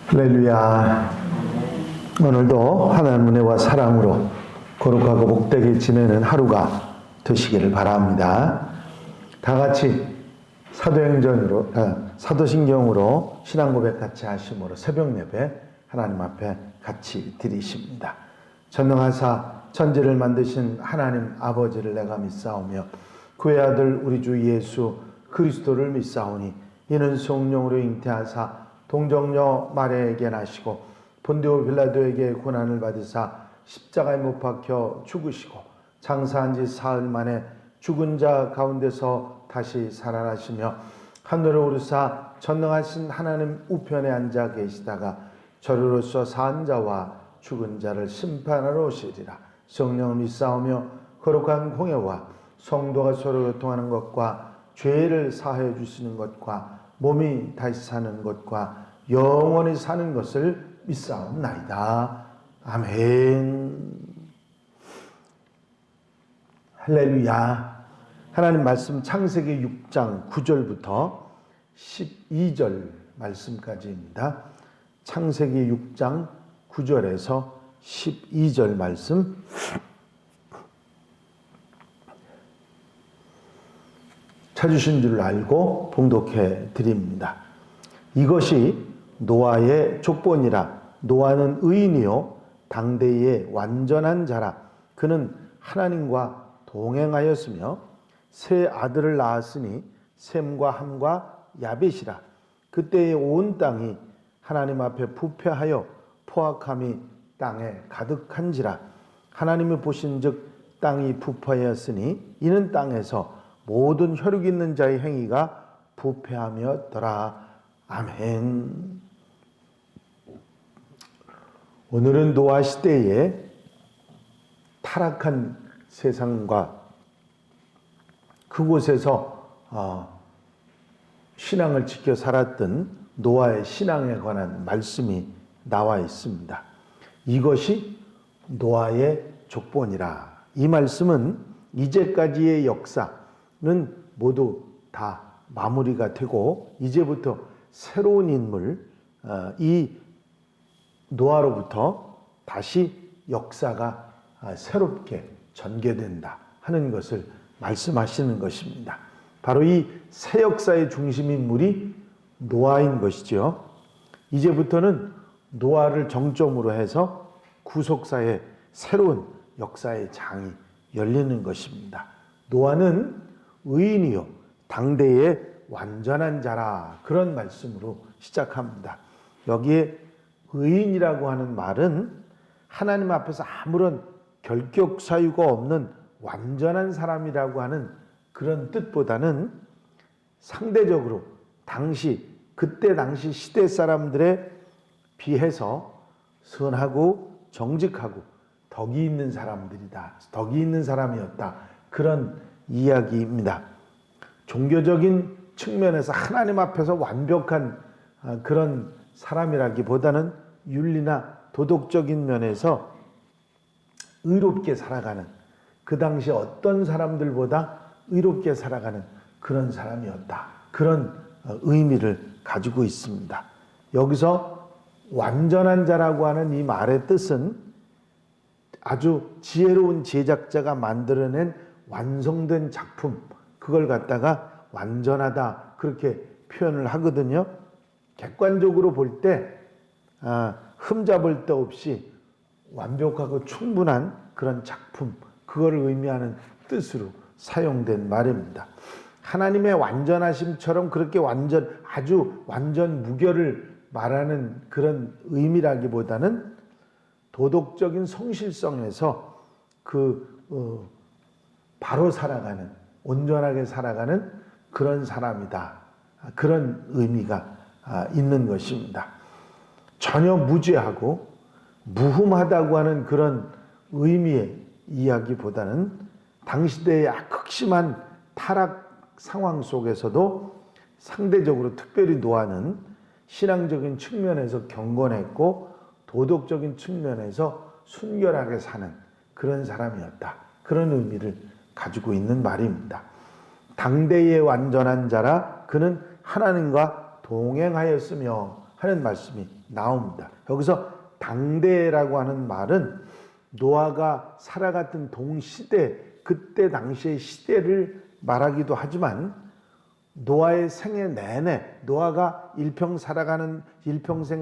할렐루야. 오늘도 하나님 은혜와 사랑으로 거룩하고 복되게 지내는 하루가 되시기를 바랍니다. 다 같이 사도신경으로 신앙 고백 같이 하심으로 새벽 예배 하나님 앞에 같이 드리십니다. 전능하사 천지를 만드신 하나님 아버지를 내가 믿사오며 그의 아들 우리 주 예수 그리스도를 믿사오니 이는 성령으로 잉태하사 동정녀 마리아에게 나시고 본디오 빌라도에게 고난을 받으사 십자가에 못 박혀 죽으시고 장사한 지 사흘 만에 죽은 자 가운데서 다시 살아나시며 하늘에 오르사 전능하신 하나님 우편에 앉아 계시다가 저리로서 산 자와 죽은 자를 심판하러 오시리라. 성령을 믿사오며 거룩한 공예와 성도가 서로 교통하는 것과 죄를 사하여 주시는 것과 몸이 다시 사는 것과 영원히 사는 것을 믿사옵나이다. 아멘. 할렐루야. 하나님 말씀 창세기 6장 9절부터 12절 말씀까지입니다. 창세기 6장 9절에서 12절 말씀 찾으신 줄 알고 봉독해 드립니다. 이것이 노아의 족본이라. 노아는 의인이요 당대의 완전한 자라. 그는 하나님과 동행하였으며 세 아들을 낳았으니 셈과 함과 야벳이라. 그때의 온 땅이 하나님 앞에 부패하여 포악함이 땅에 가득한지라. 하나님이 보신즉 땅이 부패하였으니 이는 땅에서 모든 혈육 있는 자의 행위가 부패하며더라. 아멘. 오늘은 노아 시대에 타락한 세상과 그곳에서 신앙을 지켜 살았던 노아의 신앙에 관한 말씀이 나와 있습니다. 이것이 노아의 족본이라. 이 말씀은 이제까지의 역사는 모두 다 마무리가 되고 이제부터 새로운 인물, 이 노아로부터 다시 역사가 새롭게 전개된다 하는 것을 말씀하시는 것입니다. 바로 이 새 역사의 중심 인물이 노아인 것이죠. 이제부터는 노아를 정점으로 해서 구속사의 새로운 역사의 장이 열리는 것입니다. 노아는 의인이요 당대의 완전한 자라. 그런 말씀으로 시작합니다. 여기에 의인이라고 하는 말은 하나님 앞에서 아무런 결격 사유가 없는 완전한 사람이라고 하는 그런 뜻보다는 상대적으로 그때 당시 시대 사람들에 비해서 선하고 정직하고 덕이 있는 사람들이다. 덕이 있는 사람이었다. 그런 이야기입니다. 종교적인 측면에서 하나님 앞에서 완벽한 그런 사람이라기보다는 윤리나 도덕적인 면에서 의롭게 살아가는, 그 당시 어떤 사람들보다 의롭게 살아가는 그런 사람이었다. 그런 의미를 가지고 있습니다. 여기서 완전한 자라고 하는 이 말의 뜻은 아주 지혜로운 제작자가 만들어낸 완성된 작품, 그걸 갖다가 완전하다 그렇게 표현을 하거든요. 객관적으로 볼 때 흠잡을 데 없이 완벽하고 충분한 그런 작품, 그걸 의미하는 뜻으로 사용된 말입니다. 하나님의 완전하심처럼 그렇게 아주 완전 무결을 말하는 그런 의미라기보다는 도덕적인 성실성에서 바로 살아가는, 온전하게 살아가는 그런 사람이다. 그런 의미가 있는 것입니다. 전혀 무죄하고 무흠하다고 하는 그런 의미의 이야기보다는 당시대의 극심한 타락 상황 속에서도 상대적으로 특별히 노아는 신앙적인 측면에서 경건했고 도덕적인 측면에서 순결하게 사는 그런 사람이었다. 그런 의미를 가지고 있는 말입니다. 당대의 완전한 자라 그는 하나님과 동행하였으며 하는 말씀이 나옵니다. 여기서 당대라고 하는 말은 노아가 살아갔던 동시대, 그때 당시의 시대를 말하기도 하지만 노아의 생애 내내, 노아가 일평생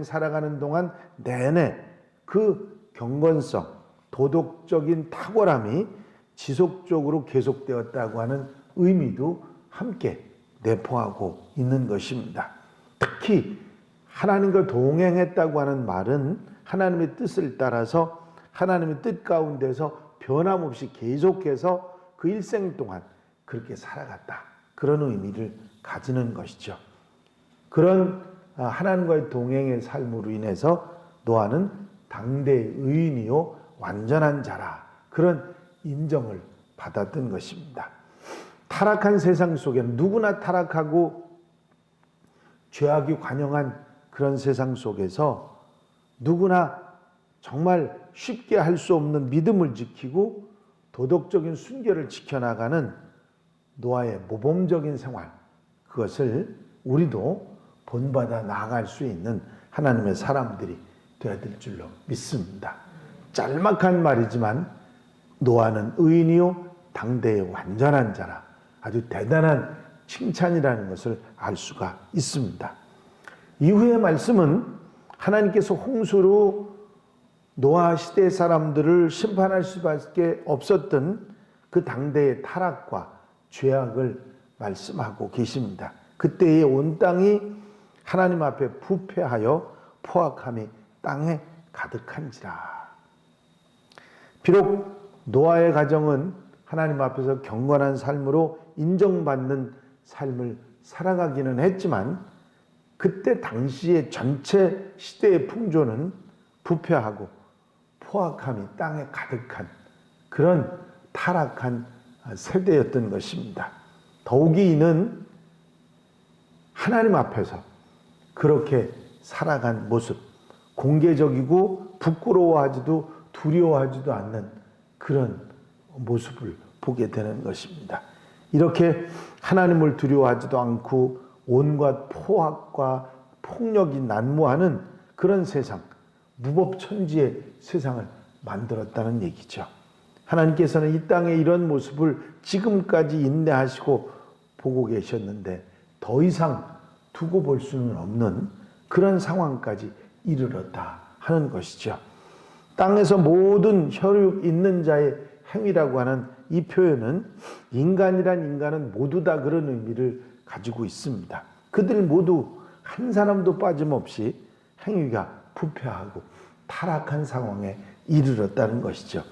살아가는 동안 내내 그 경건성, 도덕적인 탁월함이 지속적으로 계속되었다고 하는 의미도 함께 내포하고 있는 것입니다. 특히 하나님과 동행했다고 하는 말은 하나님의 뜻을 따라서 하나님의 뜻 가운데서 변함없이 계속해서 그 일생 동안 그렇게 살아갔다. 그런 의미를 가지는 것이죠. 그런 하나님과의 동행의 삶으로 인해서 노아는 당대의 의인이요 완전한 자라, 그런 인정을 받았던 것입니다. 타락한 세상 속에는 누구나 타락하고 죄악이 관영한 그런 세상 속에서 누구나 정말 쉽게 할 수 없는 믿음을 지키고 도덕적인 순결을 지켜나가는 노아의 모범적인 생활, 그것을 우리도 본받아 나아갈 수 있는 하나님의 사람들이 되어야 될 줄로 믿습니다. 짤막한 말이지만 노아는 의인이요 당대의 완전한 자라, 아주 대단한 칭찬이라는 것을 알 수가 있습니다. 이후의 말씀은 하나님께서 홍수로 노아 시대 사람들을 심판할 수밖에 없었던 그 당대의 타락과 죄악을 말씀하고 계십니다. 그때의 온 땅이 하나님 앞에 부패하여 포악함이 땅에 가득한지라. 비록 노아의 가정은 하나님 앞에서 경건한 삶으로 인정받는 삶을 살아가기는 했지만 그때 당시의 전체 시대의 풍조는 부패하고 포악함이 땅에 가득한 그런 타락한 세대였던 것입니다. 더욱이 이는 하나님 앞에서 그렇게 살아간 모습, 공개적이고 부끄러워하지도 두려워하지도 않는 그런 모습을 보게 되는 것입니다. 이렇게 하나님을 두려워하지도 않고 온갖 포악과 폭력이 난무하는 그런 세상, 무법천지의 세상을 만들었다는 얘기죠. 하나님께서는 이 땅에 이런 모습을 지금까지 인내하시고 보고 계셨는데 더 이상 두고 볼 수는 없는 그런 상황까지 이르렀다 하는 것이죠. 땅에서 모든 혈육 있는 자의 행위라고 하는 이 표현은 인간이란 인간은 모두 다 그런 의미를 가지고 있습니다. 그들 모두 한 사람도 빠짐없이 행위가 부패하고 타락한 상황에 이르렀다는 것이죠.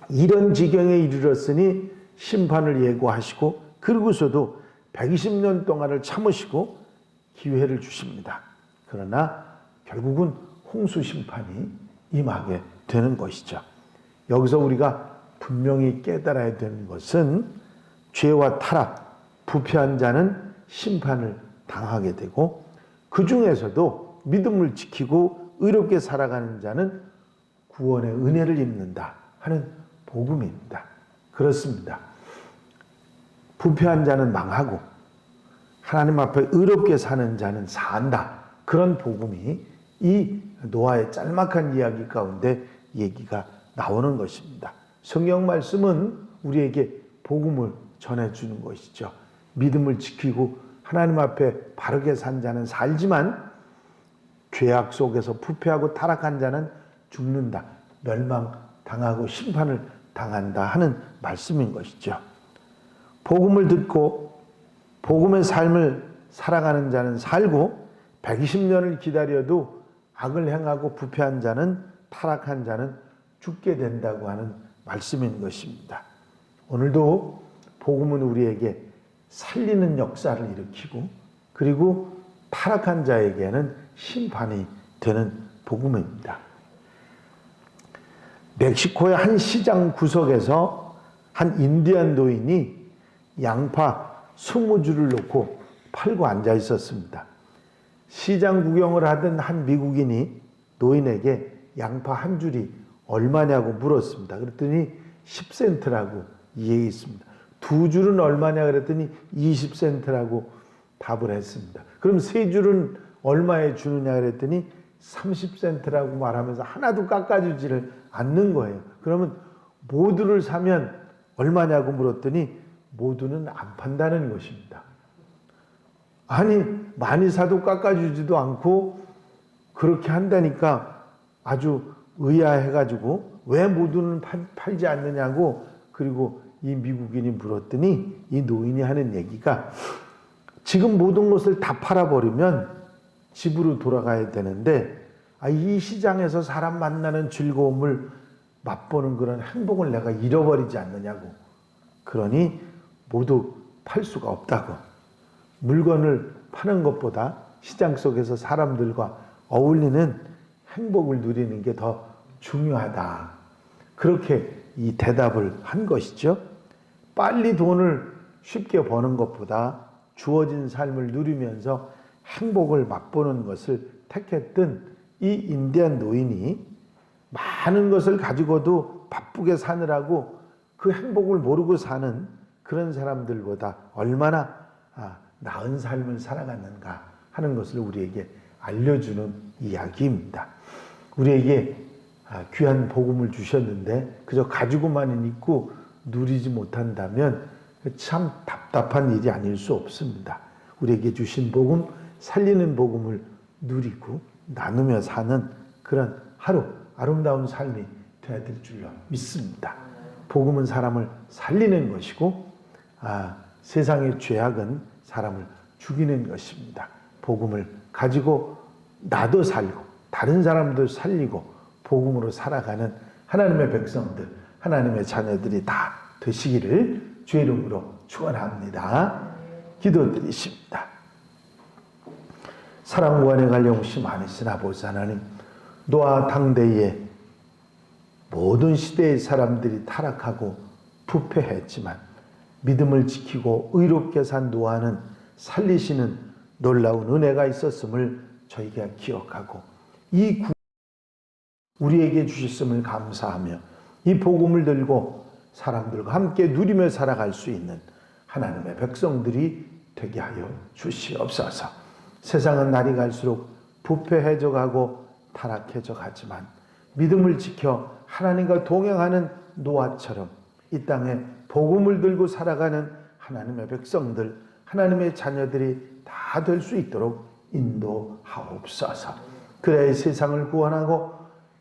이런 지경에 이르렀으니 심판을 예고하시고 그러고서도 120년 동안을 참으시고 기회를 주십니다. 그러나 결국은 홍수 심판이 임하게 되는 것이죠. 여기서 우리가 분명히 깨달아야 되는 것은 죄와 타락, 부패한 자는 심판을 당하게 되고 그 중에서도 믿음을 지키고 의롭게 살아가는 자는 구원의 은혜를 입는다 하는 복음입니다. 그렇습니다. 부패한 자는 망하고 하나님 앞에 의롭게 사는 자는 산다. 그런 복음이 이 노아의 짤막한 이야기 가운데 얘기가 나오는 것입니다. 성경 말씀은 우리에게 복음을 전해주는 것이죠. 믿음을 지키고 하나님 앞에 바르게 산 자는 살지만 죄악 속에서 부패하고 타락한 자는 죽는다. 멸망당하고 심판을 당한다 하는 말씀인 것이죠. 복음을 듣고 복음의 삶을 살아가는 자는 살고 120년을 기다려도 악을 행하고 부패한 자는 타락한 자는 죽게 된다고 하는 말씀인 것입니다. 오늘도 복음은 우리에게 살리는 역사를 일으키고 그리고 타락한 자에게는 심판이 되는 복음입니다. 멕시코의 한 시장 구석에서 한 인디안 노인이 양파 20줄을 놓고 팔고 앉아 있었습니다. 시장 구경을 하던 한 미국인이 노인에게 양파 한 줄이 얼마냐고 물었습니다. 그랬더니 10센트라고 얘기했습니다. 2줄은 얼마냐 그랬더니 20센트라고 답을 했습니다. 그럼 3줄은 얼마에 주느냐 그랬더니 30센트라고 말하면서 하나도 깎아주지를 않는 거예요. 그러면 모두를 사면 얼마냐고 물었더니 모두는 안 판다는 것입니다. 아니 많이 사도 깎아주지도 않고 그렇게 한다니까 아주 의아해가지고 왜 모두는 팔지 않느냐고 그리고 이 미국인이 물었더니 이 노인이 하는 얘기가 지금 모든 것을 다 팔아버리면 집으로 돌아가야 되는데 이 시장에서 사람 만나는 즐거움을 맛보는 그런 행복을 내가 잃어버리지 않느냐고. 그러니 모두 팔 수가 없다고. 물건을 파는 것보다 시장 속에서 사람들과 어울리는 행복을 누리는 게 더 중요하다. 그렇게 이 대답을 한 것이죠. 빨리 돈을 쉽게 버는 것보다 주어진 삶을 누리면서 행복을 맛보는 것을 택했던 이 인디안 노인이 많은 것을 가지고도 바쁘게 사느라고 그 행복을 모르고 사는 그런 사람들보다 얼마나 나은 삶을 살아갔는가 하는 것을 우리에게 알려주는 이야기입니다. 우리에게 귀한 복음을 주셨는데 그저 가지고만 있고 누리지 못한다면 참 답답한 일이 아닐 수 없습니다. 우리에게 주신 복음, 살리는 복음을 누리고 나누며 사는 그런 하루 아름다운 삶이 되어야 될 줄로 믿습니다. 복음은 사람을 살리는 것이고 세상의 죄악은 사람을 죽이는 것입니다. 복음을 가지고 나도 살고 다른 사람도 살리고 복음으로 살아가는 하나님의 백성들, 하나님의 자녀들이 다 되시기를 주의 이름으로 축원합니다. 기도드리십니다. 사랑과 은혜 갈려오시 많으신 아버지 하나님, 노아 당대에 모든 시대의 사람들이 타락하고 부패했지만 믿음을 지키고 의롭게 산 노아는 살리시는 놀라운 은혜가 있었음을 저희가 기억하고 이 우리에게 주셨음을 감사하며 이 복음을 들고 사람들과 함께 누리며 살아갈 수 있는 하나님의 백성들이 되게 하여 주시옵소서. 세상은 날이 갈수록 부패해져 가고 타락해져 가지만 믿음을 지켜 하나님과 동행하는 노아처럼 이 땅에 복음을 들고 살아가는 하나님의 백성들, 하나님의 자녀들이 다 될 수 있도록 인도하옵소서. 그래야 세상을 구원하고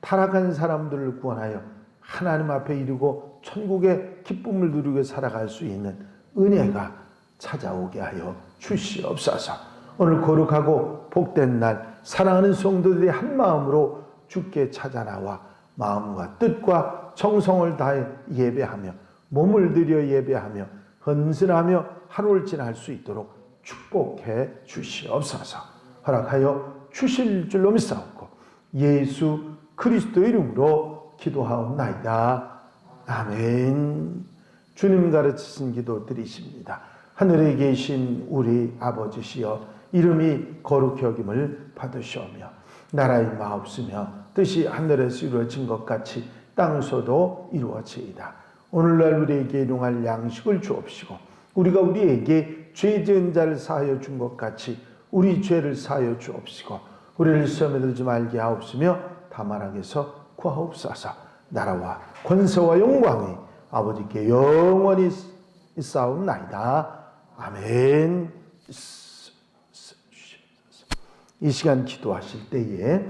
타락한 사람들을 구원하여 하나님 앞에 이르고 천국의 기쁨을 누리고 살아갈 수 있는 은혜가 찾아오게 하여 주시옵소서. 오늘 거룩하고 복된 날 사랑하는 성도들이 한 마음으로 주께 찾아 나와 마음과 뜻과 정성을 다해 예배하며 몸을 들여 예배하며 헌신하며 하루를 지날 수 있도록 축복해 주시옵소서. 허락하여 주실 줄로 믿사옵고 예수 그리스도 이름으로 기도하옵나이다. 아멘. 주님 가르치신 기도 드리십니다. 하늘에 계신 우리 아버지시여 이름이 거룩히 여김을 받으시오며 나라의 마옵시며 뜻이 하늘에서 이루어진 것 같이 땅에서도 이루어지이다. 오늘날 우리에게 일용할 양식을 주옵시고 우리가 우리에게 죄 지은 자를 사하여 준 것 같이 우리 죄를 사하여 주옵시고 우리를 시험에 들지 말게 하옵시며 다만 악에서 구하옵소서. 나라와 권세와 영광이 아버지께 영원히 있사옵나이다. 아멘. 이 시간 기도하실 때에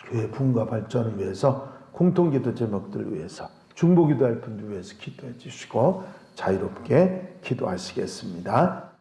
교회 부흥과 발전을 위해서 공통기도 제목들을 위해서 중보기도할 분들 위해서 기도해 주시고 자유롭게 기도하시겠습니다.